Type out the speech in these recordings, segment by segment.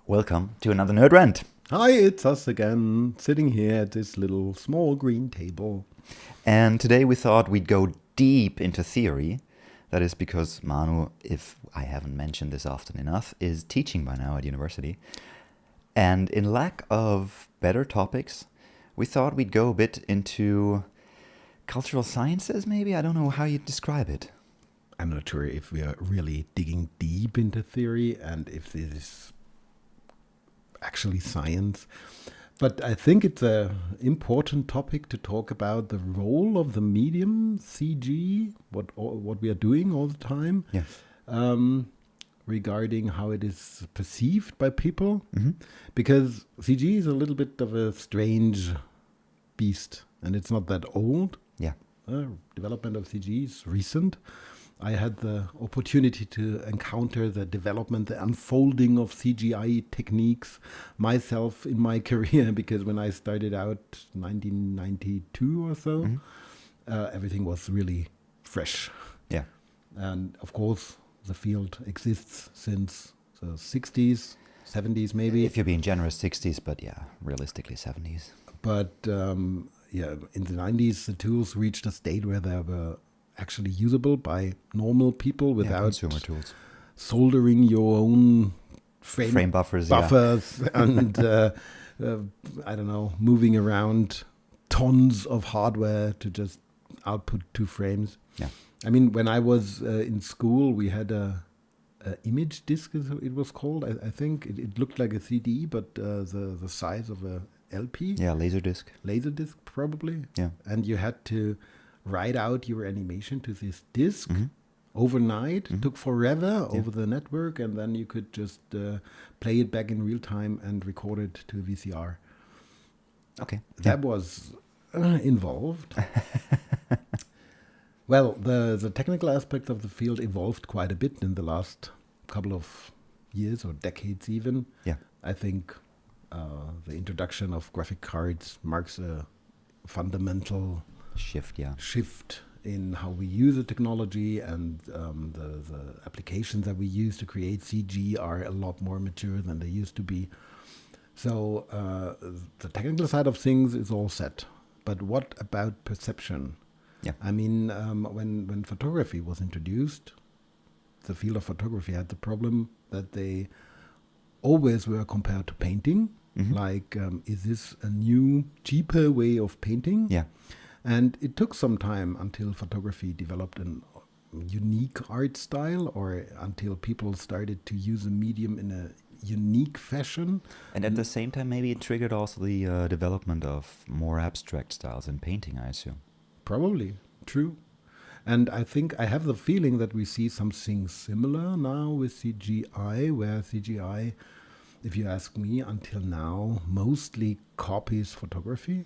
Welcome to another Nerd Rant. Hi, it's us again, sitting here at this little small green table. And today we thought we'd go deep into theory. That is because Manu, if I haven't mentioned this often enough, is teaching by now at university. And in lack of better topics, we thought we'd go a bit into cultural sciences, maybe? I don't know how you'd describe it. I'm not sure if we are really digging deep into theory and if this is actually science. But I think it's an important topic to talk about the role of the medium, CG, what we are doing all the time, regarding how it is perceived by people. Mm-hmm. Because CG is a little bit of a strange beast, and it's not that old. Yeah. Development of CG is recent. I had the opportunity to encounter the development, the unfolding of CGI techniques myself in my career, because when I started out 1992 or so, everything was really fresh. Yeah. And of course, the field exists since the 60s, 70s maybe. If you're being generous, 60s, but yeah, realistically 70s. But in the 90s, the tools reached a state where they were actually usable by normal people without consumer tools. Soldering your own frame buffers and I don't know, moving around tons of hardware to just output 2 frames. Yeah. I mean, when I was in school, we had a image disc, as it was called. I think it looked like a CD, but the size of a LP. Yeah, Laserdisc. Laserdisc, probably. Yeah. And you had to write out your animation to this disc overnight. It took forever over the network, and then you could just play it back in real time and record it to a VCR. Okay. That was involved. Well, the technical aspect of the field evolved quite a bit in the last couple of years or decades even. Yeah. I think the introduction of graphic cards marks a fundamental shift in how we use the technology, and the applications that we use to create CG are a lot more mature than they used to be. So the technical side of things is all set. But what about perception? Yeah. I mean, when photography was introduced, the field of photography had the problem that they always were compared to painting. Mm-hmm. Like, is this a new, cheaper way of painting? Yeah. And it took some time until photography developed a unique art style, or until people started to use a medium in a unique fashion. And at the same time, maybe it triggered also the development of more abstract styles in painting, I assume. Probably, true. And I think I have the feeling that we see something similar now with CGI, where CGI, if you ask me, until now, mostly copies photography.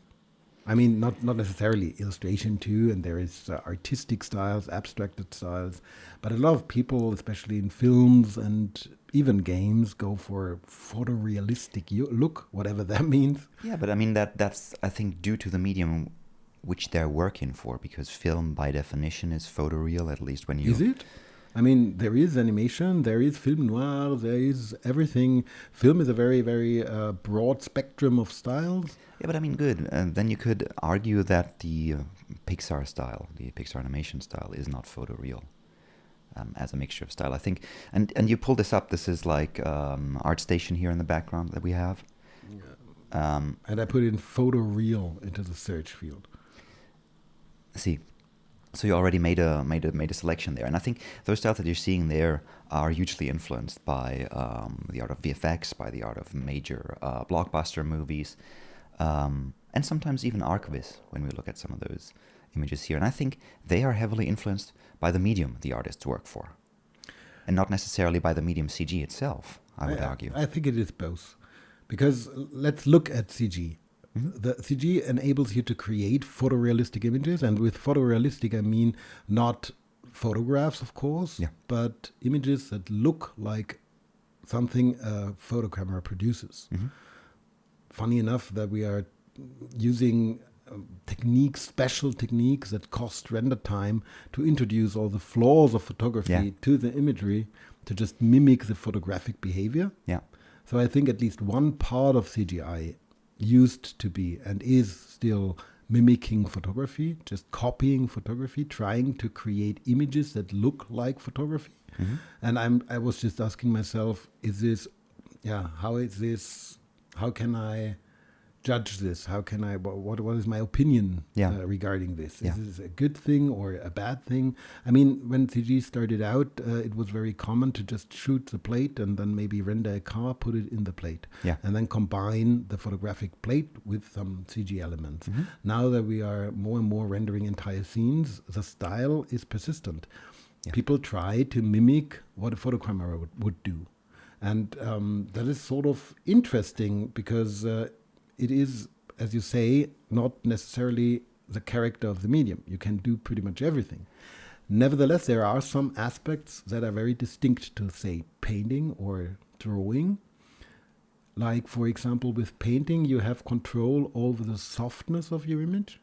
I mean, not necessarily illustration too, and there is artistic styles, abstracted styles, but a lot of people, especially in films and even games, go for photorealistic look, whatever that means. Yeah, but I mean, that's, I think, due to the medium which they're working for, because film, by definition, is photoreal, at least when you... Is it? I mean, there is animation, there is film noir, there is everything. Film is a very, very broad spectrum of styles. Yeah, but I mean, good. Then you could argue that the Pixar style, the Pixar animation style, is not photoreal as a mixture of style, I think. And you pull this up. This is like ArtStation here in the background that we have. Yeah. And I put in photoreal into the search field. See. So you already made a selection there, and I think those styles that you're seeing there are hugely influenced by the art of VFX, by the art of major blockbuster movies, and sometimes even archivists when we look at some of those images here. And I think they are heavily influenced by the medium the artists work for, and not necessarily by the medium CG itself, I would argue. I think it is both, because let's look at CG. The CG enables you to create photorealistic images, and with photorealistic I mean not photographs, of course, but images that look like something a photo camera produces. Mm-hmm. Funny enough that we are using special techniques that cost render time to introduce all the flaws of photography to the imagery to just mimic the photographic behavior. Yeah. So I think at least one part of CGI used to be and is still mimicking photography, just copying photography, trying to create images that look like photography. And I was just asking myself, how can I judge this? How can I, what is my opinion regarding this? Is this a good thing or a bad thing? I mean, when CG started out, it was very common to just shoot the plate and then maybe render a car, put it in the plate, and then combine the photographic plate with some CG elements. Now that we are more and more rendering entire scenes, the style is persistent. People try to mimic what a photo camera would do. And that is sort of interesting because it is, as you say, not necessarily the character of the medium. You can do pretty much everything. Nevertheless, there are some aspects that are very distinct to, say, painting or drawing. Like, for example, with painting, you have control over the softness of your image.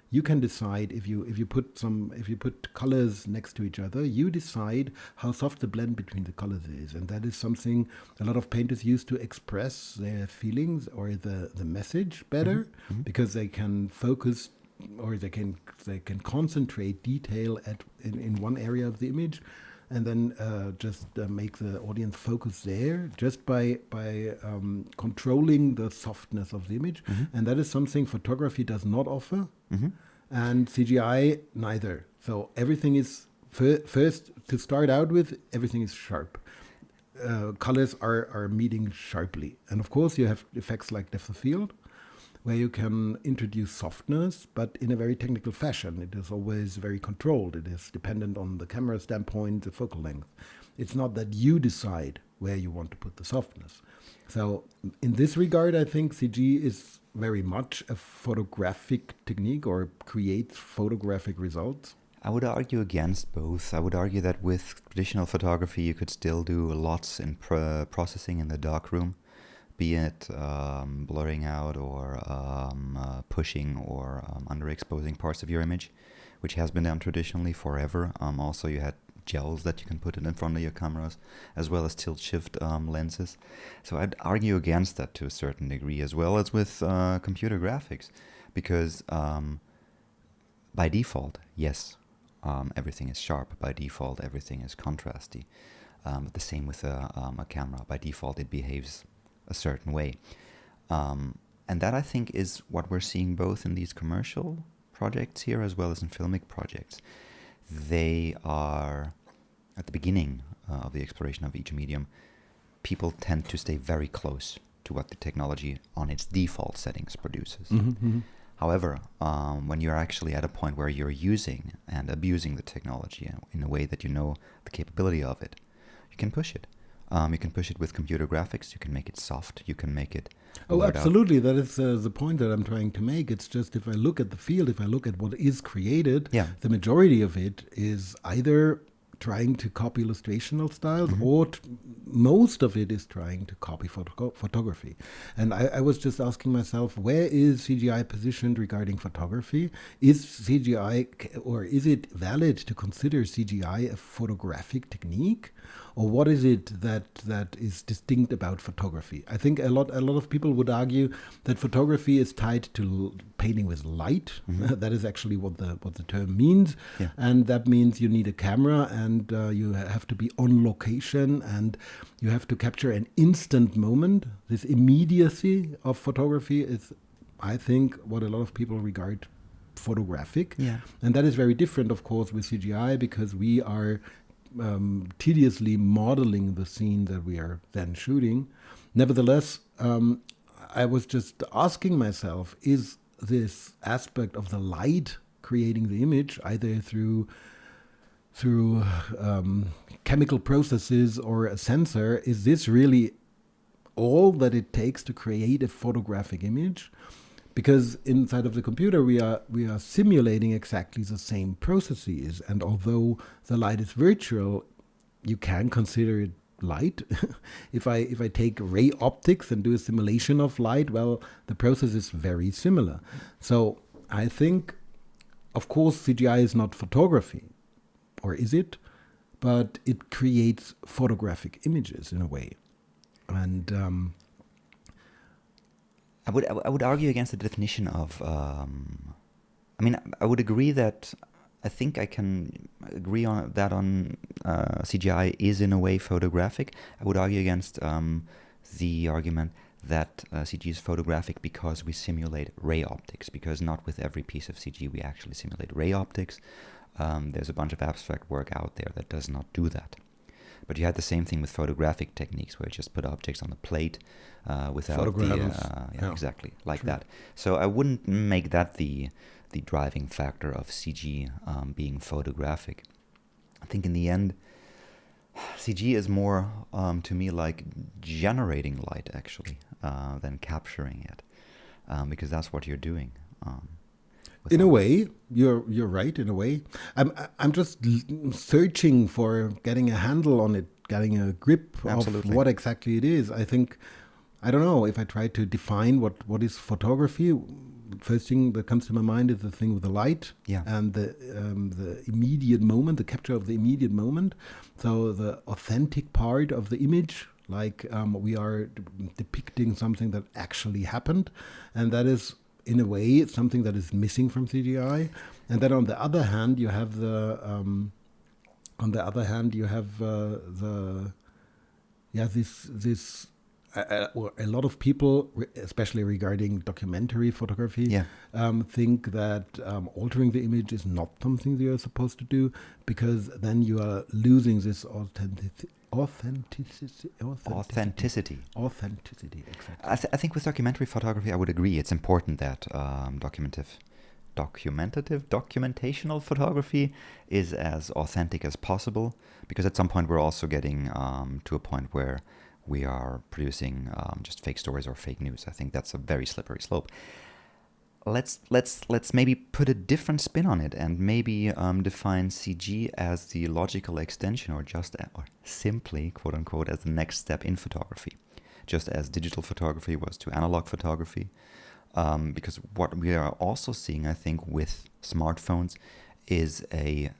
You can decide if you put colors next to each other, you decide how soft the blend between the colors is, and that is something a lot of painters use to express their feelings or the message better, because they can focus or they can concentrate detail in one area of the image, and then just make the audience focus there just by controlling the softness of the image. And that is something photography does not offer, and CGI neither. So everything is, first, to start out with, everything is sharp. Colors are meeting sharply. And of course you have effects like depth of field, where you can introduce softness, but in a very technical fashion. It is always very controlled. It is dependent on the camera standpoint, the focal length. It's not that you decide where you want to put the softness. So in this regard, I think CG is very much a photographic technique, or creates photographic results. I would argue against both. I would argue that with traditional photography, you could still do lots in processing in the darkroom, be it blurring out or pushing or underexposing parts of your image, which has been done traditionally forever. Also, you had gels that you can put in front of your cameras, as well as tilt-shift lenses. So I'd argue against that to a certain degree, as well as with computer graphics, because by default, yes, everything is sharp. By default, everything is contrasty. But the same with a camera. By default, it behaves a certain way. And that, I think, is what we're seeing both in these commercial projects here as well as in filmic projects. They are, at the beginning of the exploration of each medium, people tend to stay very close to what the technology on its default settings produces. However, when you're actually at a point where you're using and abusing the technology in a way that you know the capability of it, you can push it. You can push it with computer graphics. You can make it soft. You can make it... Oh, absolutely. That is the point that I'm trying to make. It's just, if I look at the field, if I look at what is created, the majority of it is either trying to copy illustrational styles, or most of it is trying to copy photography. And I was just asking myself, where is CGI positioned regarding photography? Is CGI, or is it valid to consider CGI a photographic technique? Or what is it that is distinct about photography? I think a lot of people would argue that photography is tied to painting with light. That is actually what the term means, and that means you need a camera, and you have to be on location, and you have to capture an instant moment. This immediacy of photography is, I think, what a lot of people regard photographic, and that is very different, of course, with CGI, because we are tediously modeling the scene that we are then shooting. Nevertheless, I was just asking myself, is this aspect of the light creating the image, either through chemical processes or a sensor, is this really all that it takes to create a photographic image? Because inside of the computer, we are simulating exactly the same processes, and although the light is virtual, you can consider it light. If I take ray optics and do a simulation of light, well, the process is very similar. So I think, of course, CGI is not photography, or is it? But it creates photographic images in a way. And I would argue against the definition of. I mean, I would agree that. I think I can agree on that. On CGI is in a way photographic. I would argue against the argument that CG is photographic because we simulate ray optics. Because not with every piece of CG we actually simulate ray optics. There's a bunch of abstract work out there that does not do that. But you had the same thing with photographic techniques, where you just put objects on the plate without the exactly like True. that. So I wouldn't make that the driving factor of CG being photographic. I think in the end, CG is more to me like generating light actually than capturing it, because that's what you're doing. In a way, you're right. In a way, I'm just searching for getting a handle on it, getting a grip Absolutely. of what exactly it is. I think I don't know if I try to define what is photography. First thing that comes to my mind is the thing with the light and the immediate moment, the capture of the immediate moment. So the authentic part of the image, like we are depicting something that actually happened, and that is, in a way, it's something that is missing from CGI. And then on the other hand, you have the this a lot of people, especially regarding documentary photography, think that altering the image is not something that you're supposed to do, because then you are losing this authenticity. Exactly. I think with documentary photography, I would agree. It's important that documentational photography is as authentic as possible, because at some point we're also getting to a point where we are producing just fake stories or fake news. I think that's a very slippery slope. Let's maybe put a different spin on it and maybe define CG as the logical extension, or simply, quote unquote, as the next step in photography, just as digital photography was to analog photography. Because what we are also seeing, I think, with smartphones is a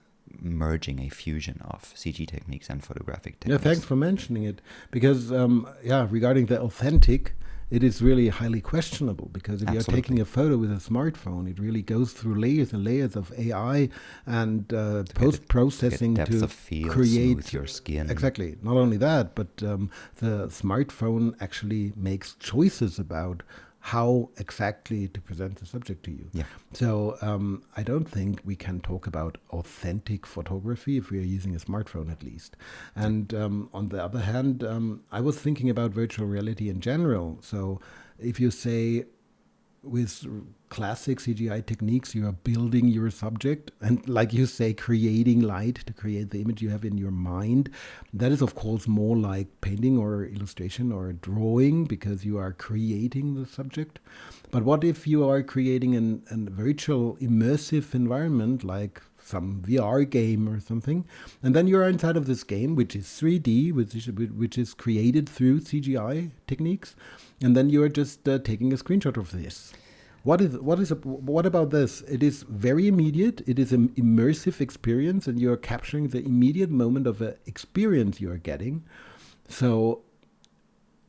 fusion of CG techniques and photographic techniques. Yeah, thanks for mentioning it, because regarding the authentic, it is really highly questionable, because if you're taking a photo with a smartphone, it really goes through layers and layers of AI and post-processing to create your skin. Exactly. Not only that, but the smartphone actually makes choices about how exactly to present the subject to you. Yeah. So I don't think we can talk about authentic photography if we are using a smartphone, at least. And on the other hand, I was thinking about virtual reality in general. So if you say with classic CGI techniques, you are building your subject, and like you say, creating light to create the image you have in your mind. That is, of course, more like painting or illustration or drawing, because you are creating the subject. But what if you are creating a virtual immersive environment, like some VR game or something, and then you're inside of this game, which is 3D, which is created through CGI techniques, and then you're just taking a screenshot of this. What about this? It is very immediate. It is an immersive experience, and you're capturing the immediate moment of an experience you're getting. So,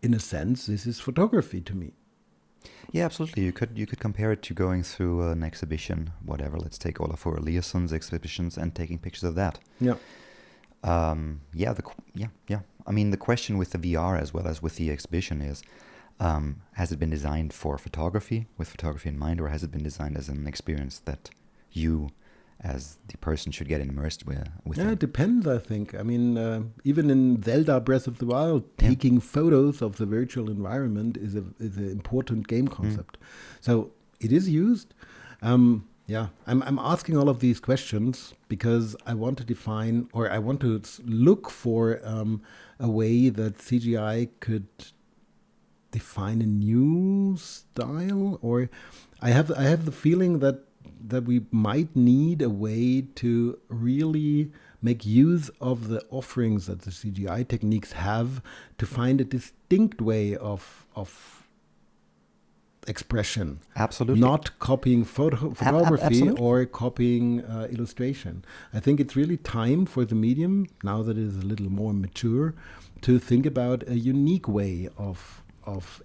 in a sense, this is photography to me. Yeah, absolutely. You could compare it to going through an exhibition, whatever. Let's take Olafur Eliasson's exhibitions and taking pictures of that. Yeah. I mean, the question with the VR as well as with the exhibition is, has it been designed for photography, with photography in mind, or has it been designed as an experience that you, as the person, should get immersed with? Yeah, it depends, I think. I mean, even in Zelda Breath of the Wild, taking photos of the virtual environment is an important game concept. So it is used. I'm asking all of these questions because I want to define, or I want to look for a way that CGI could define a new style, or I have the feeling that we might need a way to really make use of the offerings that the CGI techniques have to find a distinct way of expression. Absolutely. Not copying photography absolutely. or copying illustration. I think it's really time for the medium, now that it is a little more mature, to think about a unique way of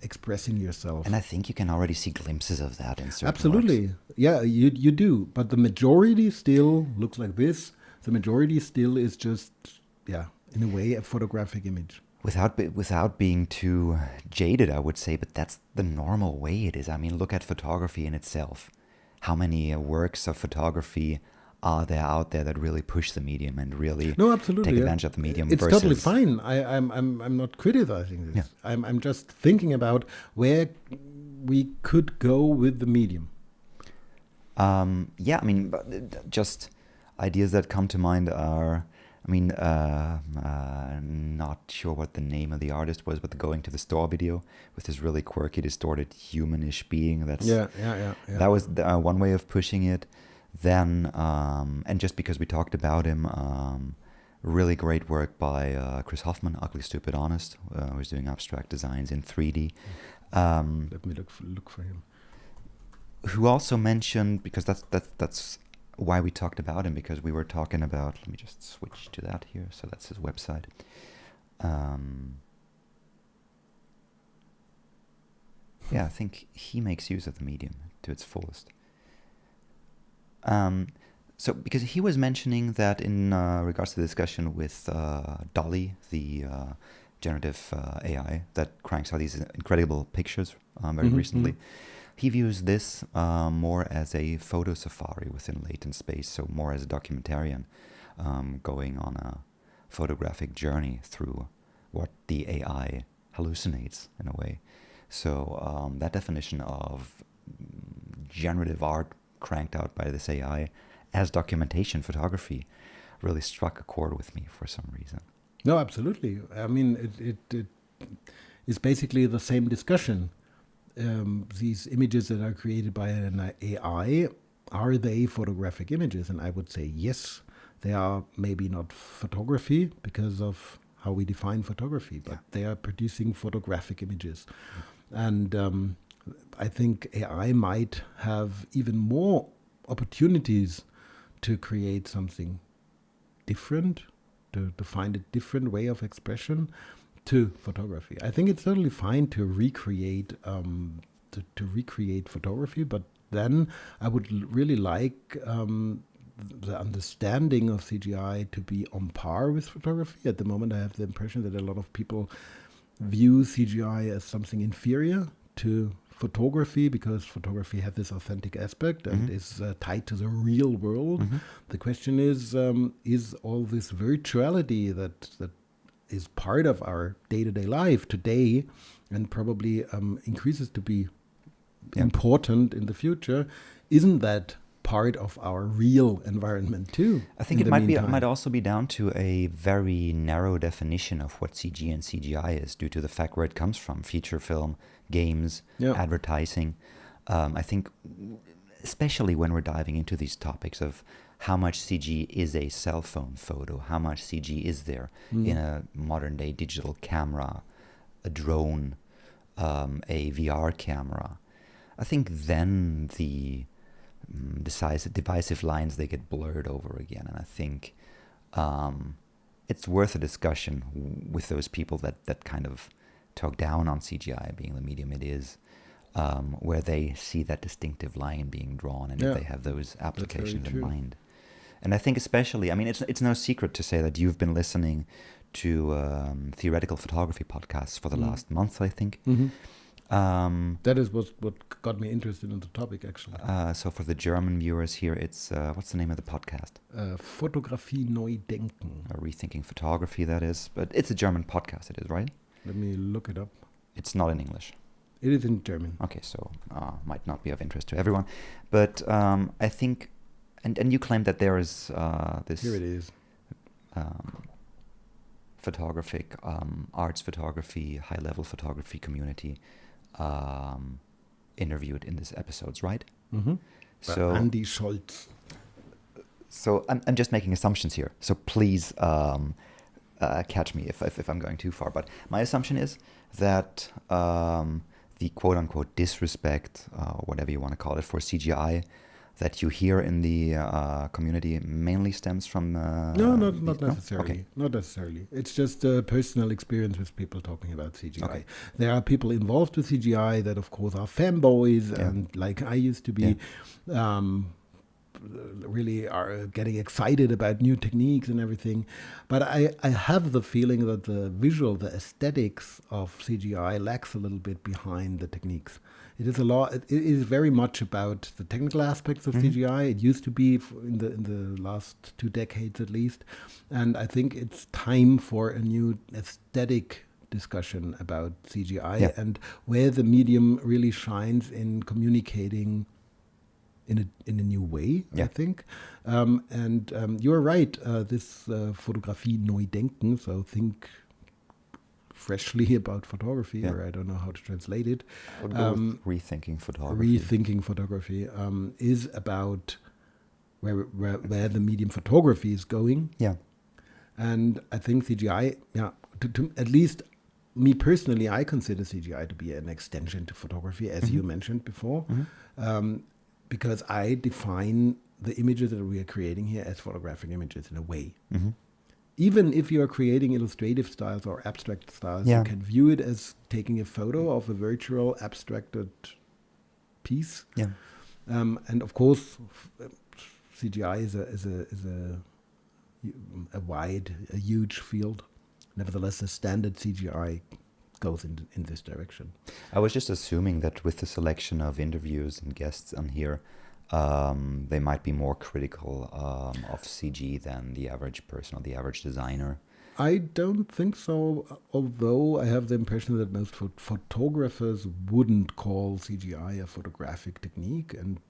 expressing yourself. And I think you can already see glimpses of that in certain Absolutely. works. Yeah, you do. But the majority still looks like this. The majority still is just, in a way, a photographic image. Without being too jaded, I would say, but that's the normal way it is. I mean, look at photography in itself. How many works of photography are there out there that really push the medium and really take advantage of the medium? It's totally fine. I'm not criticizing this. Yeah. I'm just thinking about where we could go with the medium. I mean, just ideas that come to mind are, I mean, not sure what the name of the artist was, but the Going to the Store video with this really quirky, distorted, humanish being. That was one way of pushing it. Then, and just because we talked about him, really great work by Chris Hoffman, Ugly, Stupid, Honest, who's doing abstract designs in 3D. Let me look for him. Who also mentioned, because that's why we talked about him, because we were talking about, let me just switch to that here, so that's his website. I think he makes use of the medium to its fullest. So because he was mentioning that in regards to the discussion with Dolly, the generative AI that cranks out these incredible pictures very recently, he views this more as a photo safari within latent space, so more as a documentarian going on a photographic journey through what the AI hallucinates in a way. So that definition of generative art cranked out by this AI as documentation photography really struck a chord with me for some reason. No, absolutely. I mean, it is basically the same discussion. These images that are created by an AI, are they photographic images? And I would say yes. They are maybe not photography because of how we define photography, but they are producing photographic images. And I think AI might have even more opportunities to create something different, to find a different way of expression to photography. I think it's totally fine to recreate to recreate photography, but then I would really like the understanding of CGI to be on par with photography. At the moment, I have the impression that a lot of people view CGI as something inferior to photography, because photography has this authentic aspect and is tied to the real world. The question is all this virtuality that is part of our day-to-day life today and probably increases to be important in the future, isn't that part of our real environment too? I think it might also be down to a very narrow definition of what CG and CGI is, due to the fact where it comes from: feature film, games, advertising. I think especially when we're diving into these topics of how much CG is a cell phone photo, how much CG is there in a modern day digital camera, a drone, a VR camera. I think then the divisive lines, they get blurred over again. And I think it's worth a discussion with those people that kind of talk down on CGI being the medium it is, where they see that distinctive line being drawn and if they have those applications in mind. And I think especially, I mean, it's no secret to say that you've been listening to theoretical photography podcasts for the last month, I think. That is what got me interested in the topic, actually. So for the German viewers here, it's, what's the name of the podcast? Fotografie neu denken. Rethinking photography, that is. But it's a German podcast, it is, right? Let me look it up. It's not in English. It is in German. Okay, so might not be of interest to everyone. But I think, and you claim that there is this... Here it is. Photographic, arts photography, high-level photography community interviewed in these episodes, right? So Andy Scholz. So I'm just making assumptions here. So please catch me if I'm going too far. But my assumption is that the quote-unquote disrespect, whatever you want to call it, for CGI that you hear in the community mainly stems from... No, not necessarily. Okay. Not necessarily. It's just a personal experience with people talking about CGI. Okay. There are people involved with CGI that, of course, are fanboys, and like I used to be, really are getting excited about new techniques and everything. But I have the feeling that the aesthetics of CGI lacks a little bit behind the techniques. It is it is very much about the technical aspects of CGI. It used to be in the last 2 decades at least. And I think it's time for a new aesthetic discussion about CGI and where the medium really shines in communicating in a new way, I think. You're right, this Fotografie neu denken, so think freshly about photography, or I don't know how to translate it. I would go with rethinking photography. Rethinking photography is about where the medium photography is going. Yeah. And I think CGI, to at least me personally, I consider CGI to be an extension to photography, as you mentioned before. Because I define the images that we are creating here as photographic images in a way. Even if you are creating illustrative styles or abstract styles, you can view it as taking a photo of a virtual abstracted piece. And of course, CGI is a huge field. Nevertheless, the standard CGI goes in this direction. I was just assuming that with the selection of interviews and guests on here, they might be more critical of CG than the average person or the average designer. I don't think so, although I have the impression that most photographers wouldn't call CGI a photographic technique. And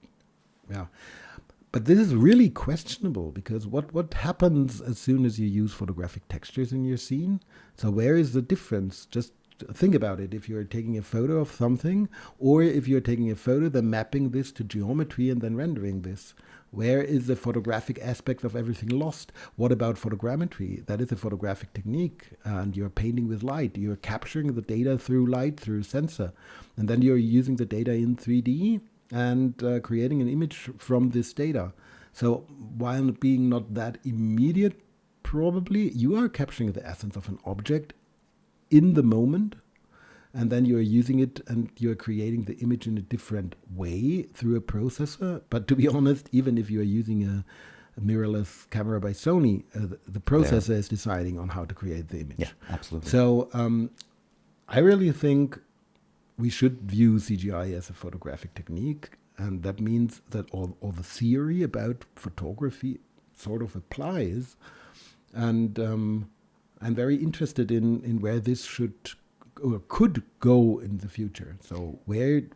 but this is really questionable, because what happens as soon as you use photographic textures in your scene? So where is the difference? Just think about it. If you're taking a photo of something, or if you're taking a photo, then mapping this to geometry and then rendering this, where is the photographic aspect of everything lost? What about photogrammetry? That is a photographic technique, and you're painting with light. You're capturing the data through light, through sensor, and then you're using the data in 3D and creating an image from this data. So while being not that immediate, probably, you are capturing the essence of an object in the moment, and then you're using it and you're creating the image in a different way through a processor. But to be honest, even if you're using a mirrorless camera by Sony, the processor is deciding on how to create the image. Yeah, absolutely. So I really think we should view CGI as a photographic technique, and that means that all the theory about photography sort of applies. And I'm very interested in where this should or could go in the future. So when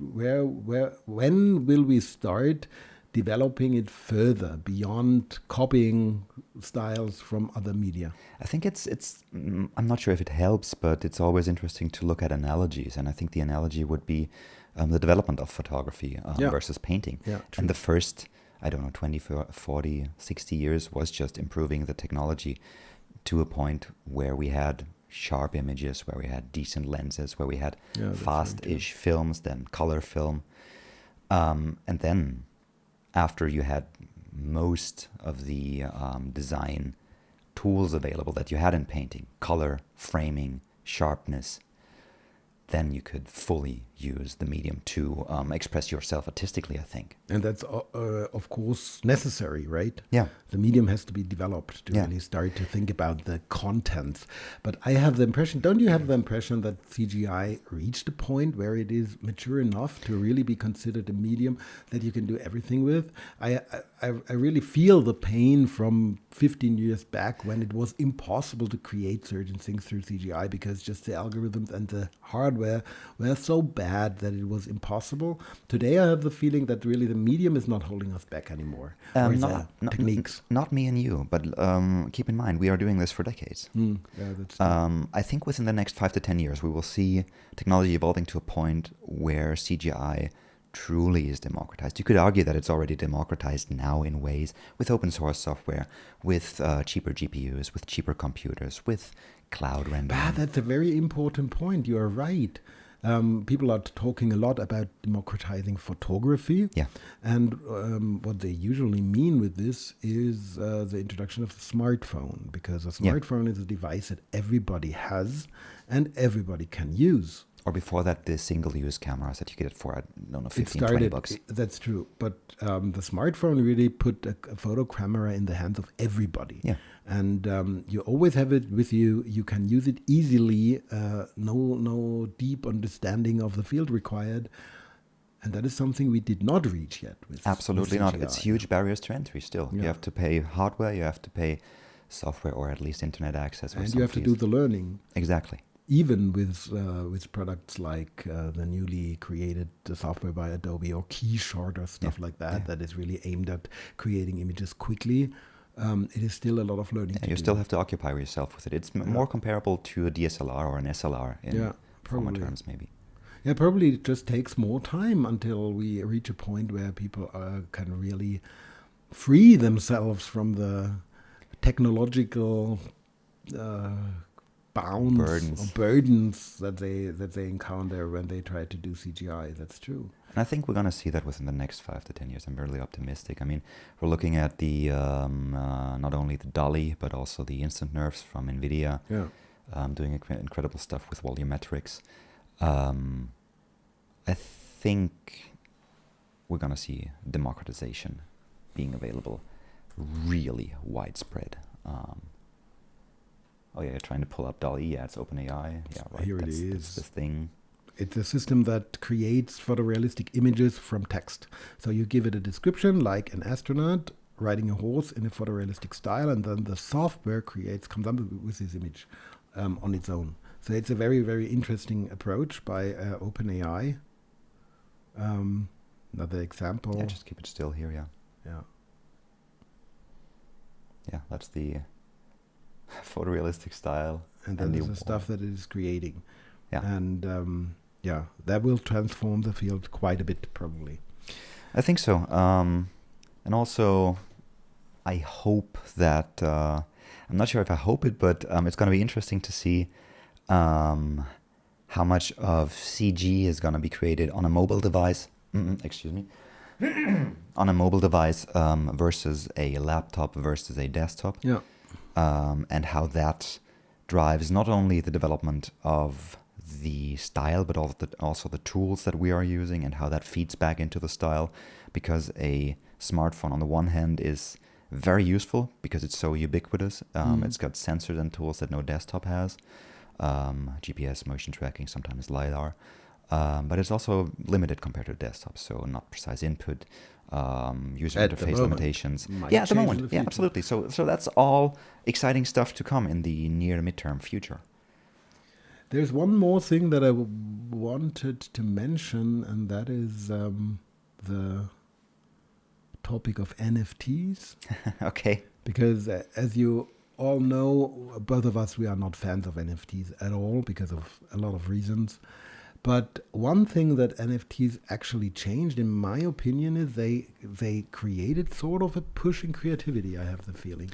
will we start developing it further beyond copying styles from other media? I think I'm not sure if it helps, but it's always interesting to look at analogies. And I think the analogy would be the development of photography versus painting. And the first, 20, 40, 60 years was just improving the technology to a point where we had sharp images, where we had decent lenses, where we had fast-ish films, then color film. And then after you had most of the design tools available that you had in painting, color, framing, sharpness, then you could fully use the medium to express yourself artistically, I think. And that's, of course, necessary, right? Yeah. The medium has to be developed to really start to think about the contents. But I have the impression, don't you have the impression that CGI reached a point where it is mature enough to really be considered a medium that you can do everything with? I really feel the pain from 15 years back when it was impossible to create certain things through CGI because just the algorithms and the hardware were so bad that it was impossible. Today I have the feeling that really the medium is not holding us back anymore. Techniques. Not me and you, but keep in mind, we are doing this for decades. That's I think within the next 5 to 10 years, we will see technology evolving to a point where CGI truly is democratized. You could argue that it's already democratized now in ways with open source software, with cheaper GPUs, with cheaper computers, with cloud rendering. That's a very important point. You are right. People are talking a lot about democratizing photography. Yeah. And what they usually mean with this is the introduction of the smartphone, because a smartphone is a device that everybody has and everybody can use. Or before that, the single-use cameras that you get for, I don't know, 15, 20 bucks. That's true. But the smartphone really put a photo camera in the hands of everybody. Yeah. And you always have it with you. You can use it easily. No deep understanding of the field required. And that is something we did not reach yet. Absolutely not. It's huge barriers to entry still. Yeah. You have to pay hardware, you have to pay software, or at least internet access. And you have to do the learning. Exactly. Even with products like the newly created software by Adobe or Keyshot or stuff like that, that is really aimed at creating images quickly, it is still a lot of learning to you do. Still have to occupy yourself with it. It's more comparable to a DSLR or an SLR in former terms, maybe. Yeah, probably it just takes more time until we reach a point where people can really free themselves from the technological burdens that they encounter when they try to do CGI. That's true. And I think we're going to see that within the next 5 to 10 years. I'm really optimistic. I mean, we're looking at the not only the dolly, but also the instant nerves from NVIDIA, doing incredible stuff with volumetrics. I think we're going to see democratization being available really widespread. Oh yeah, you're trying to pull up DALL-E. Yeah, it's OpenAI. Yeah, right. Here that's, it is. That's the thing. It's a system that creates photorealistic images from text. So you give it a description, like an astronaut riding a horse in a photorealistic style, and then the software comes up with this image on its own. So it's a very, very interesting approach by OpenAI. Another example. Yeah, just keep it still here. Yeah. Yeah. Yeah, that's the photorealistic style. And then there's the stuff that it is creating. Yeah. And that will transform the field quite a bit, probably. I think so. And also, I hope that, I'm not sure if I hope it, but it's going to be interesting to see how much of CG is going to be created on a mobile device, excuse me, on a mobile device versus a laptop versus a desktop. Yeah. And how that drives not only the development of the style, but also the tools that we are using and how that feeds back into the style. Because a smartphone, on the one hand, is very useful because it's so ubiquitous. It's got sensors and tools that no desktop has. GPS, motion tracking, sometimes LiDAR. But it's also limited compared to desktop, so not precise input, user interface limitations. At the moment. Yeah, absolutely. So that's all exciting stuff to come in the near midterm future. There's one more thing that I wanted to mention, and that is the topic of NFTs. Okay. Because as you all know, both of us, we are not fans of NFTs at all because of a lot of reasons. But one thing that NFTs actually changed, in my opinion, is they created sort of a push in creativity, I have the feeling.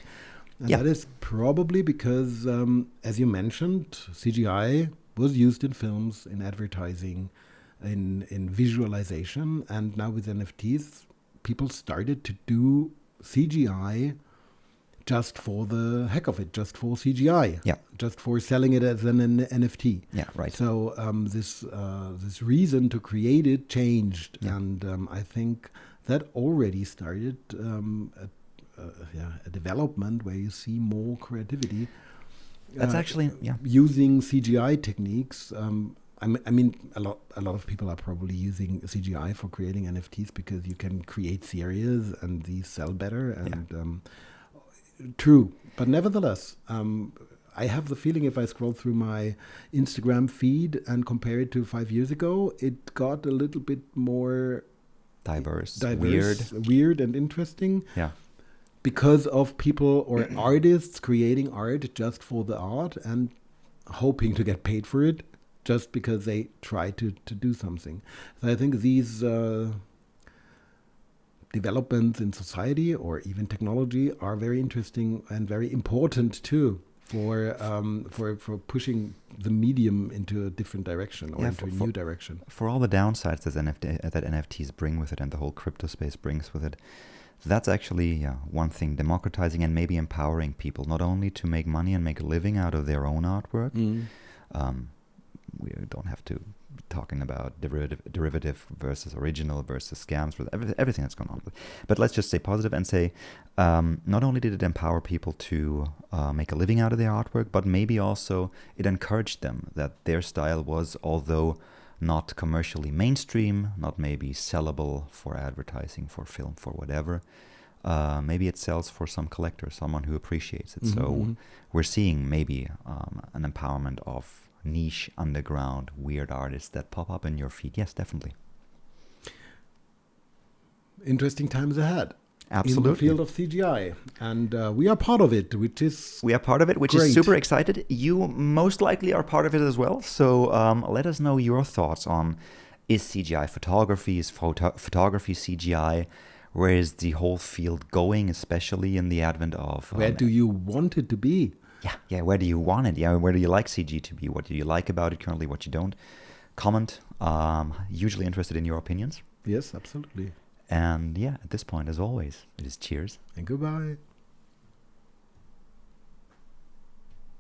And that is probably because, as you mentioned, CGI was used in films, in advertising, in visualization. And now with NFTs, people started to do CGI just for the heck of it, just for CGI, just for selling it as an NFT. Yeah, right. So this reason to create it changed, and I think that already started a development where you see more creativity. That's actually using CGI techniques. I mean, a lot of people are probably using CGI for creating NFTs because you can create series and these sell better and. True, but nevertheless, I have the feeling if I scroll through my Instagram feed and compare it to 5 years ago, it got a little bit more diverse, weird and interesting. Yeah, because of people or artists creating art just for the art and hoping to get paid for it, just because they try to do something. So I think these developments in society or even technology are very interesting and very important too for pushing the medium into a different direction or into a new direction. For all the downsides that NFTs bring with it and the whole crypto space brings with it, that's actually one thing, democratizing and maybe empowering people, not only to make money and make a living out of their own artwork. We don't have to be talking about derivative versus original versus scams, everything that's going on. But let's just say positive and say, not only did it empower people to make a living out of their artwork, but maybe also it encouraged them that their style was, although not commercially mainstream, not maybe sellable for advertising, for film, for whatever, maybe it sells for some collector, someone who appreciates it. So we're seeing maybe an empowerment of niche, underground, weird artists that pop up in your feed. Yes, definitely. Interesting times ahead. Absolutely. In the field of CGI. And we are part of it, which is which great. is super excited. You most likely are part of it as well. So let us know your thoughts on, is CGI photography, is photography CGI? Where is the whole field going, especially in the advent of... where do you want it to be? Yeah, where do you want it? Yeah, where do you like CG to be? What do you like about it currently, what you don't? Comment. Hugely interested in your opinions. Yes, absolutely. And yeah, at this point, as always, it is cheers. And goodbye.